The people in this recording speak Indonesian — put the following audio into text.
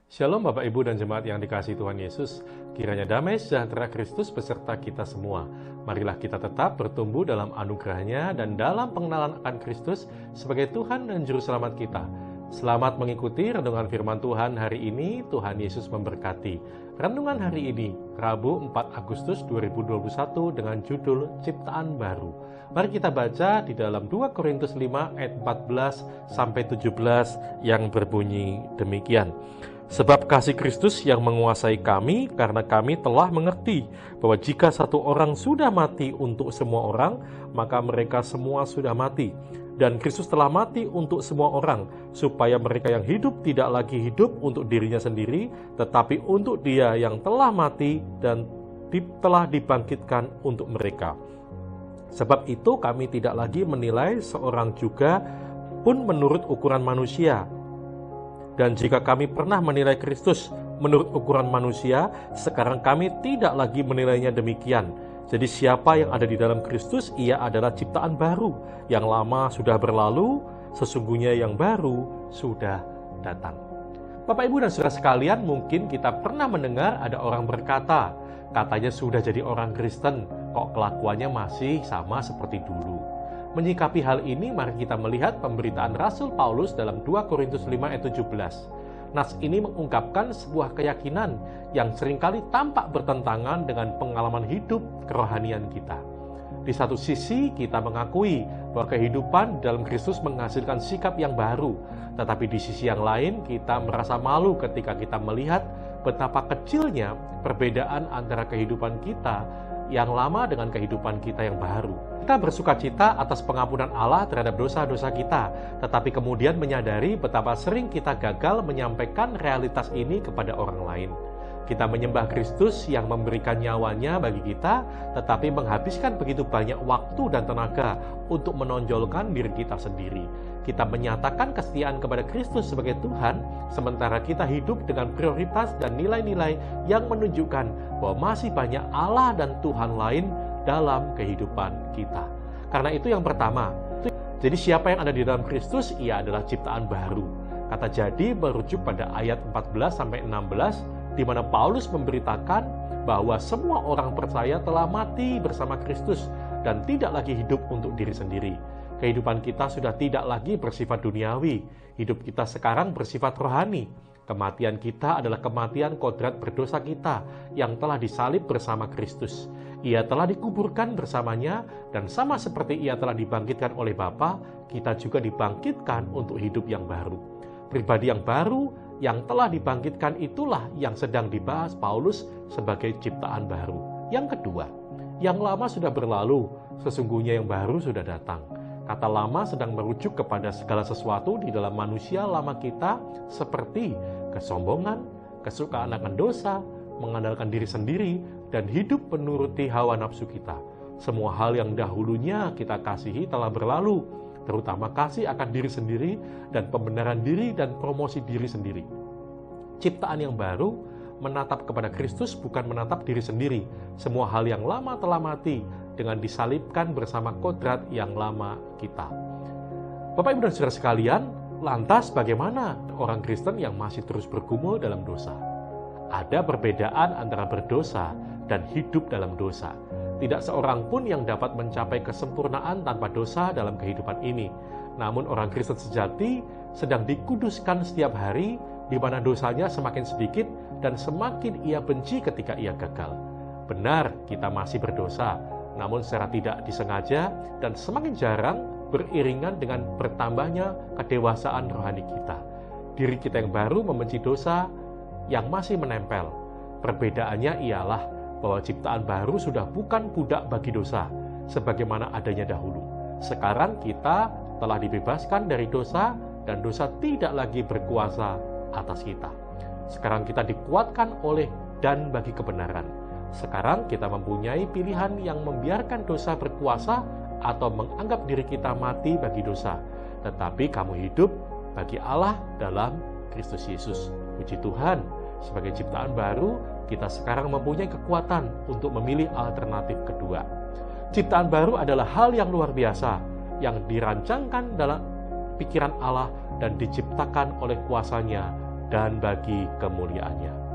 Shalom Bapak Ibu dan Jemaat yang dikasihi Tuhan Yesus. Kiranya damai sejahtera Kristus beserta kita semua. Marilah kita tetap bertumbuh dalam anugerah-Nya dan dalam pengenalan akan Kristus sebagai Tuhan dan Juru Selamat kita. Selamat mengikuti renungan firman Tuhan hari ini. Tuhan Yesus memberkati. Renungan hari ini, Rabu 4 Agustus 2021 dengan judul Ciptaan Baru. Mari kita baca di dalam 2 Korintus 5 ayat 14-17 yang berbunyi demikian. Sebab kasih Kristus yang menguasai kami, karena kami telah mengerti bahwa jika satu orang sudah mati untuk semua orang, maka mereka semua sudah mati. Dan Kristus telah mati untuk semua orang, supaya mereka yang hidup tidak lagi hidup untuk dirinya sendiri, tetapi untuk Dia yang telah mati dan telah dibangkitkan untuk mereka. Sebab itu kami tidak lagi menilai seorang juga pun menurut ukuran manusia. Dan jika kami pernah menilai Kristus menurut ukuran manusia, sekarang kami tidak lagi menilainya demikian. Jadi siapa yang ada di dalam Kristus, ia adalah ciptaan baru. Yang lama sudah berlalu, sesungguhnya yang baru sudah datang. Bapak, Ibu, dan saudara sekalian, mungkin kita pernah mendengar ada orang berkata, katanya sudah jadi orang Kristen, kok kelakuannya masih sama seperti dulu. Menyikapi hal ini, mari kita melihat pemberitaan Rasul Paulus dalam 2 Korintus 5 ayat 17. Nas ini mengungkapkan sebuah keyakinan yang seringkali tampak bertentangan dengan pengalaman hidup kerohanian kita. Di satu sisi, kita mengakui bahwa kehidupan dalam Kristus menghasilkan sikap yang baru. Tetapi di sisi yang lain, kita merasa malu ketika kita melihat betapa kecilnya perbedaan antara kehidupan kita yang lama dengan kehidupan kita yang baru. Kita bersukacita atas pengampunan Allah terhadap dosa-dosa kita, tetapi kemudian menyadari betapa sering kita gagal menyampaikan realitas ini kepada orang lain. Kita menyembah Kristus yang memberikan nyawanya bagi kita, tetapi menghabiskan begitu banyak waktu dan tenaga untuk menonjolkan diri kita sendiri. Kita menyatakan kesetiaan kepada Kristus sebagai Tuhan, sementara kita hidup dengan prioritas dan nilai-nilai yang menunjukkan bahwa masih banyak Allah dan Tuhan lain dalam kehidupan kita. Karena itu yang pertama, jadi siapa yang ada di dalam Kristus, ia adalah ciptaan baru. Kata jadi merujuk pada ayat 14-16, di mana Paulus memberitakan bahwa semua orang percaya telah mati bersama Kristus dan tidak lagi hidup untuk diri sendiri. Kehidupan kita sudah tidak lagi bersifat duniawi. Hidup kita sekarang bersifat rohani. Kematian kita adalah kematian kodrat berdosa kita yang telah disalib bersama Kristus. Ia telah dikuburkan bersamanya, dan sama seperti ia telah dibangkitkan oleh Bapa, kita juga dibangkitkan untuk hidup yang baru. Pribadi yang baru yang telah dibangkitkan itulah yang sedang dibahas Paulus sebagai ciptaan baru. Yang kedua, yang lama sudah berlalu, sesungguhnya yang baru sudah datang. Kata lama sedang merujuk kepada segala sesuatu di dalam manusia lama kita, seperti kesombongan, kesukaan akan dosa, mengandalkan diri sendiri, dan hidup menuruti hawa nafsu kita. Semua hal yang dahulunya kita kasihi telah berlalu, terutama kasih akan diri sendiri dan pembenaran diri dan promosi diri sendiri. Ciptaan yang baru menatap kepada Kristus, bukan menatap diri sendiri. Semua hal yang lama telah mati dengan disalibkan bersama kodrat yang lama kita. Bapak, Ibu, dan saudara sekalian, lantas bagaimana orang Kristen yang masih terus bergumul dalam dosa? Ada perbedaan antara berdosa dan hidup dalam dosa. Tidak seorang pun yang dapat mencapai kesempurnaan tanpa dosa dalam kehidupan ini. Namun orang Kristen sejati sedang dikuduskan setiap hari, di mana dosanya semakin sedikit dan semakin ia benci ketika ia gagal. Benar, kita masih berdosa, namun secara tidak disengaja dan semakin jarang beriringan dengan bertambahnya kedewasaan rohani kita. Diri kita yang baru membenci dosa yang masih menempel. Perbedaannya ialah bahwa ciptaan baru sudah bukan budak bagi dosa, sebagaimana adanya dahulu. Sekarang kita telah dibebaskan dari dosa, dan dosa tidak lagi berkuasa atas kita. Sekarang kita dikuatkan oleh dan bagi kebenaran. Sekarang kita mempunyai pilihan yang membiarkan dosa berkuasa atau menganggap diri kita mati bagi dosa. Tetapi kamu hidup bagi Allah dalam Kristus Yesus. Puji Tuhan, sebagai ciptaan baru, kita sekarang mempunyai kekuatan untuk memilih alternatif kedua. Ciptaan baru adalah hal yang luar biasa, yang dirancangkan dalam pikiran Allah dan diciptakan oleh kuasa-Nya dan bagi kemuliaan-Nya.